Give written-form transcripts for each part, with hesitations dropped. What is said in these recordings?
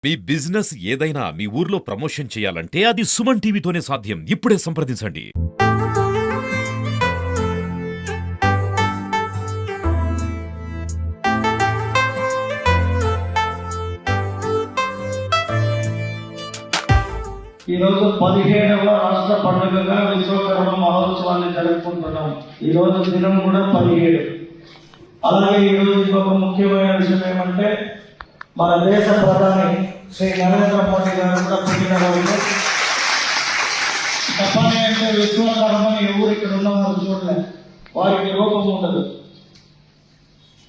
మీ business ఏదైనా మీ ఊర్లో promotion చేయాలంటే అది సుమన్ టీవీతోనే సాధ్యం. ఇప్పుడే సంప్రదించండి. ఈరోజు 17వ రాష్ట్ర పండుగగా విశ్వకర్మ మహోత్సవాన్ని జరుపుకుంటున్నాం. ఈరోజు దినం కూడా 17. అలాగే ఈరోజు ఇంకొక ముఖ్యమైన విషయం ఏమంటే మన దేశ ప్రధాని శ్రీ నరేంద్ర మోడీ గారు కూడా పుట్టినరోజు. చెప్పాలి అంటే విశ్వకర్మని ఎవరు ఇక్కడ ఉన్నవారు చూడలేదు, వారికి రూపం ఉండదు.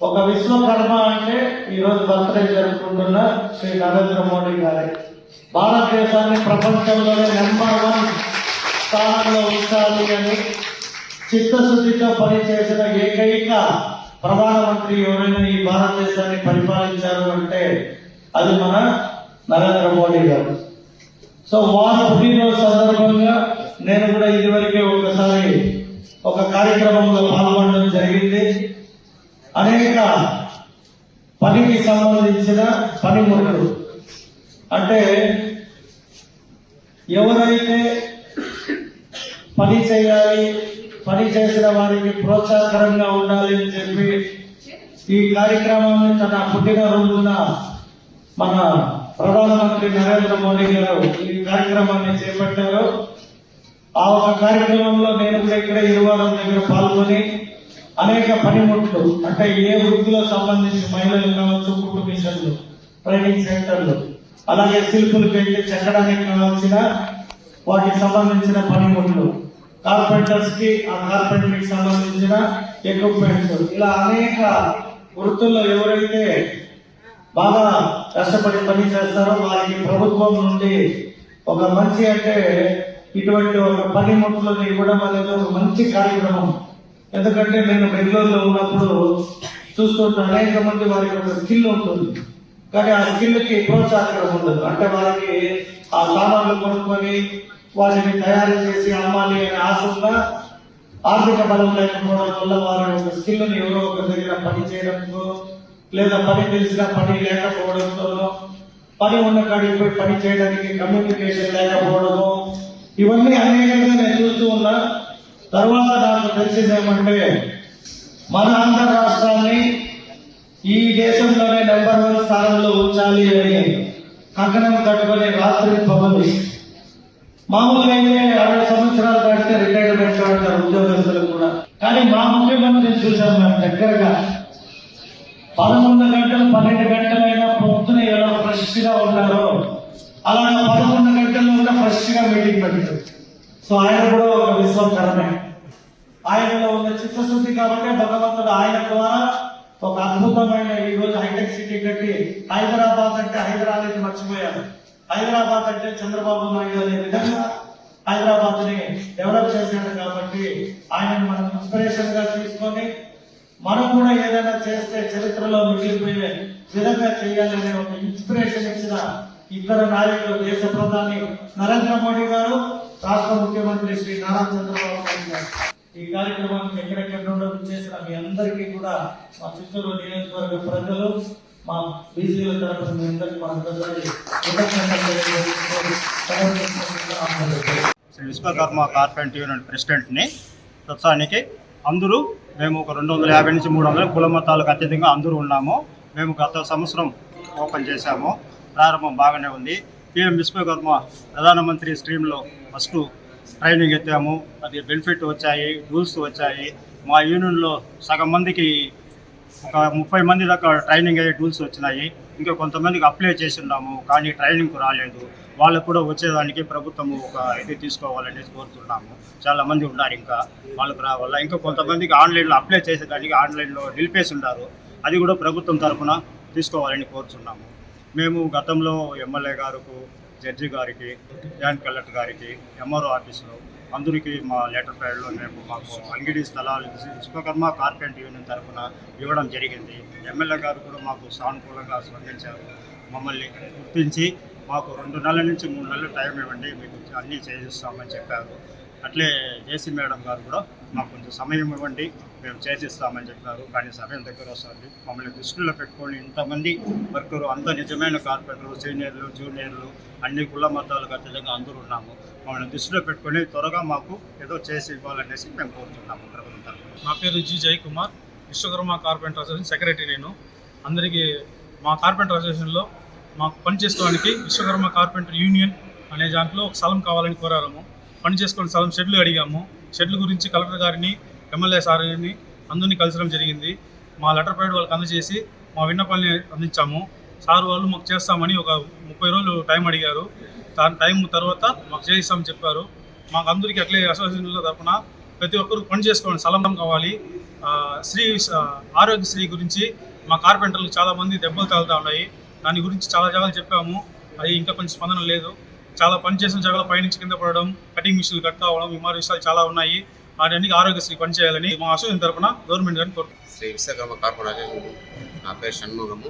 ఒక విశ్వకర్మ అంటే ఈరోజు బర్త్డే జరుపుకుంటున్న శ్రీ నరేంద్ర మోడీ గారే. భారతదేశాన్ని ప్రపంచంలోనే నెంబర్ 1 స్థానంలో ఉంచాలి అని చిత్తశుద్ధితో పనిచేసిన ఏకైక ప్రధానమంత్రి ఎవరైనా ఈ భారతదేశాన్ని పరిపాలించారు అంటే అది మన నరేంద్ర మోడీ గారు. సో వారి పుట్టినరోజు సందర్భంగా నేను కూడా ఇదివరకే ఒకసారి ఒక కార్యక్రమంలో పాల్గొనడం జరిగింది. అనేక పనికి సంబంధించిన పనిముట్లు అంటే ఎవరైతే పని చేయాలి, పని చేసిన వారికి ప్రోత్సాహకరంగా ఉండాలి అని చెప్పి ఈ కార్యక్రమాన్ని తన పుట్టినరోజున మన ప్రధానమంత్రి నరేంద్ర మోడీ గారు ఈ కార్యక్రమాన్ని చేపట్టారు. ఆ ఒక కార్యక్రమంలో నేను కూడా ఇక్కడ ఇరువారం దగ్గర పాల్గొని అనేక పనిముట్లు అంటే ఏ వృత్తిలో సంబంధించి మహిళలు కావచ్చు, కుటుంబ మిషన్లు, ట్రైనింగ్ సెంటర్లు, అలాగే శిల్పులు పెట్టి చెక్కడానికి కావాల్సిన వాటికి సంబంధించిన పనిముట్లు, కార్పెంటర్స్ కి ఆ కార్పెంటర్కి సంబంధించిన ఎక్విప్మెంట్స్, ఇలా అనేక వృత్తుల్లో ఎవరైతే బాగా కష్టపడి పని చేస్తారో వారికి ప్రభుత్వం నుండి ఒక మంచి అంటే ఇటువంటి ఒక పనిముట్లని ఇవ్వడం అనేది ఒక మంచి కార్యక్రమం. ఎందుకంటే నేను బెంగళూరులో ఉన్నప్పుడు చూస్తుంటే అనేక మంది వారికి ఒక స్కిల్ ఉంటుంది, కానీ ఆ స్కిల్కి ప్రోత్సాహకరం ఉండదు. అంటే వారికి ఆ సామాన్లు కొనుక్కొని వాటిని తయారు చేసి అమ్మాలి అనే ఆశ ఉన్నా ఆర్థిక బలం లేకపోవడం వల్ల వారి ఒక స్కిల్ని ఎవరో ఒక దగ్గర పని చేయడంతో లేదా పని తెలిసిన పని లేకపోవడంతో పని ఉన్న కాడికి పోయి పని చేయడానికి కమ్యూనికేషన్ లేకపోవడము, ఇవన్నీ అనేకంగా నేను చూస్తూ ఉన్నా. తర్వాత నాకు తెలిసింది ఏమంటే మన ఆంధ్ర రాష్ట్రాన్ని ఈ దేశంలోనే నెంబర్ 1 స్థానంలో ఉంచాలి అని కంకణం కట్టుకుని రాత్రి పగలు మామూలుగా అయితే 60 సంవత్సరాలు దాటితే రిటైర్మెంట్ అంటారు ఉద్యోగస్తులు కూడా. కానీ మా ముఖ్యమంత్రిని చూసాం మేము దగ్గరగా 11 గంటలు 12 గంటలైనా పొద్దున ఎలా ఫ్రెష్ గా ఉంటారో అలా 11 గంటల్లో కూడా ఫ్రెష్ గా మీటింగ్ పెట్టారు. సో ఆయన కూడా ఒక విశ్వకర్మే. ఆయనలో ఉన్న చిత్తశుద్ధి కాబట్టి భగవంతుడు ఆయన ద్వారా ఒక అద్భుతమైన ఈ రోజు హైటెక్ సిటీ కట్టి హైదరాబాద్ అంటే హైదరాబాద్ మర్చిపోయారు. హైదరాబాద్ అంటే చంద్రబాబు నాయుడు అనే విధంగా హైదరాబాద్ ని డెవలప్ చేశాడు. కాబట్టి ఆయనను మనం ఇన్స్పిరేషన్ గా తీసుకొని మనం కూడా ఏదైనా చేస్తే చరిత్రలో మిగిలిపోయే విధంగా చేయాలనే ఒక ఇన్స్పిరేషన్ ఇచ్చిన ఇద్దరు నాయకులు, దేశ ప్రధాని నరేంద్ర మోడీ గారు, రాష్ట్ర ముఖ్యమంత్రి శ్రీ నారా చంద్రబాబు నాయుడు గారు. ఈ కార్యక్రమానికి ఎక్కడెక్కడ నుండో చేసిన మీ అందరికీ కూడా మా చిత్తూరు నియోజకవర్గ ప్రజలు, మా బీసీల తరఫున మీ అందరికీ మా శ్రీ విశ్వకర్మ కార్పెంట్ యూనియన్ ప్రెసిడెంట్ని. ప్రస్తుతానికి అందరూ మేము ఒక 250 నుంచి 300 కుల మతాలకు అత్యధికంగా అందరూ ఉన్నాము. మేము గత సంవత్సరం ఓపెన్ చేశాము. ప్రారంభం బాగానే ఉంది. పిఎం విశ్వకర్మ ప్రధానమంత్రి స్కీమ్లో ఫస్ట్ ట్రైనింగ్ ఎత్తాము. అది బెనిఫిట్ వచ్చాయి, రూల్స్ వచ్చాయి. మా యూనియన్లో సగం మందికి ఒక 30 మంది దాకా ట్రైనింగ్ అయ్యే టూల్స్ వచ్చినాయి. ఇంకా కొంతమందికి అప్లై చేసి ఉన్నాము, కానీ ట్రైనింగ్కు రాలేదు. వాళ్ళకు కూడా వచ్చేదానికి ప్రభుత్వం ఒక ఇది తీసుకోవాలని కోరుతున్నాము. చాలామంది ఉన్నారు, ఇంకా వాళ్ళకు రావాలా. ఇంకా కొంతమందికి ఆన్లైన్లో అప్లై చేసేదానికి ఆన్లైన్లో నిలిపేసి ఉన్నారు. అది కూడా ప్రభుత్వం తరఫున తీసుకోవాలని కోరుతున్నాము. మేము గతంలో ఎమ్మెల్యే గారికి, జడ్జి గారికి, జాయింట్ కలెక్టర్ గారికి, ఎంఆర్ఓ ఆఫీసులో అందరికీ మా లెటర్ ప్యాడ్లో మాకు అంగిడి స్థలాలు విశ్వకర్మ కార్పెంట్ యూనియన్ తరఫున ఇవ్వడం జరిగింది. ఎమ్మెల్యే గారు కూడా మాకు సానుకూలంగా స్పందించారు. మమ్మల్ని గుర్తించి మాకు 2 నెలల నుంచి 3 నెలలు టైం ఇవ్వండి, మీకు అన్నీ చేయిస్తామని చెప్పారు. అట్లే జేసీ మేడం గారు కూడా మాకు కొంచెం సమయం ఇవ్వండి, మేము చేసిస్తామని చెప్పినారు. కానీ సమయం దగ్గర వస్తుంది. మమ్మల్ని దృష్టిలో పెట్టుకొని ఇంతమంది వర్కరు, అంత నిజమైన కార్పెంటర్లు, సీనియర్లు, జూనియర్లు, అన్ని కుల మతాలకు అతీతంగా అందరూ ఉన్నాము. మమ్మల్ని దృష్టిలో పెట్టుకొని త్వరగా మాకు ఏదో చేసి ఇవ్వాలనేసి మేము కోరుతున్నాము ప్రభుత్వం తరఫున. నా పేరు జి జై Kumar, Vishwakarma carpenter association secretary. నేను అందరికీ మా కార్పెంటర్ అసోసియేషన్లో మాకు పని చేసుకోవడానికి విశ్వకర్మ కార్పెంటర్ యూనియన్ అనే దాంట్లో ఒక స్థలం కావాలని కోరాము. పని చేసుకునే స్థలం షెడ్లు అడిగాము. షెడ్ల గురించి కలెక్టర్ గారిని, ఎమ్మెల్యే సార్ని అందరినీ కలిసడం జరిగింది. మా లెటర్ ప్యాడ్ వాళ్ళకి అందజేసి మా విన్నపాన్ని అందించాము. సార్ వాళ్ళు మాకు చేస్తామని ఒక 30 రోజులు టైం అడిగారు. దాని టైం తర్వాత మాకు చేయిస్తామని చెప్పారు. మాకు అందరికీ అట్లే అసోసియేషన్ల తరఫున ప్రతి ఒక్కరు పని చేసుకోండి, స్థలం కావాలి. ఆరోగ్యశ్రీ గురించి మా కార్పెంటర్లకు చాలామంది దెబ్బలు తగులుతూ ఉన్నాయి. దాని గురించి చాలా జాగాలు చెప్పాము. అది ఇంకా కొంచెం స్పందన లేదు. చాలా పని చేసిన జాగాలో పైనుంచి కింద పడడం, కటింగ్ మిషన్లు కట్ కావడం, విమాన విషయాలు చాలా ఉన్నాయి. వాటన్ని ఆరోగ్యశ్రీ పనిచేయాలని మా అసోసియేషన్ తరఫున గవర్నమెంట్ గారిని కోరుతున్నాం. Shri Vishwakarma corporate association. నా పేరు షణ్ముఖము,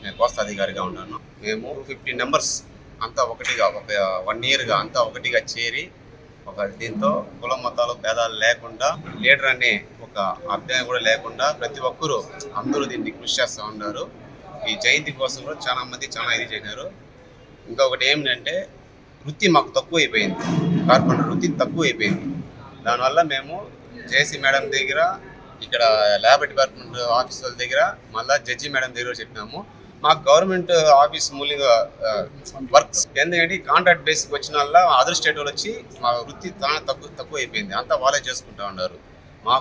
నేను కోస్తాధికారిగా ఉన్నాను. మేము 50 మెంబర్స్ అంతా ఒకటిగా, ఒక 1 ఇయర్గా అంతా ఒకటిగా చేరి దీంతో కుల మతాలు భేదాలు లేకుండా, లీడర్ అనే ఒక అర్థం కూడా లేకుండా ప్రతి ఒక్కరూ అందరూ దీన్ని కృషి చేస్తూ ఉన్నారు. ఈ జయంతి కోసం కూడా చాలా ఇది చేశారు. ఇంకొకటి ఏమిటంటే వృత్తి మాకు తక్కువ అయిపోయింది, కార్పొరేటర్ వృత్తి తక్కువ అయిపోయింది. దానివల్ల మేము జేసీ మేడం దగ్గర, ఇక్కడ ల్యాబ్ డిపార్ట్మెంట్ ఆఫీసర్ల దగ్గర, మళ్ళీ జడ్జి మేడం దగ్గర చెప్పినాము. మాకు గవర్నమెంట్ ఆఫీస్ మూలంగా వర్క్స్ ఎందుకంటే కాంట్రాక్ట్ బేసిక్ వచ్చిన వల్ల అదర్ స్టేట్ వాళ్ళు వచ్చి మా వృత్తి తక్కువ అయిపోయింది. అంతా వాళ్ళే చేసుకుంటూ ఉన్నారు. మా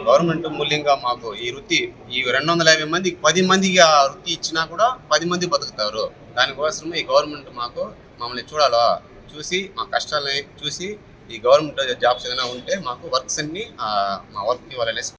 గవర్నమెంట్ మూల్యంగా మాకు ఈ వృత్తి, ఈ 250 మందికి 10 మందికి ఆ వృత్తి ఇచ్చినా కూడా 10 మంది బతుకుతారు. దానికోసం ఈ గవర్నమెంట్ మమ్మల్ని చూసి మా కష్టాలని చూసి ఈ గవర్నమెంట్ జాబ్స్ ఏదైనా ఉంటే మాకు వర్క్స్ అన్ని మా వర్క్ ఇవ్వాలనేసి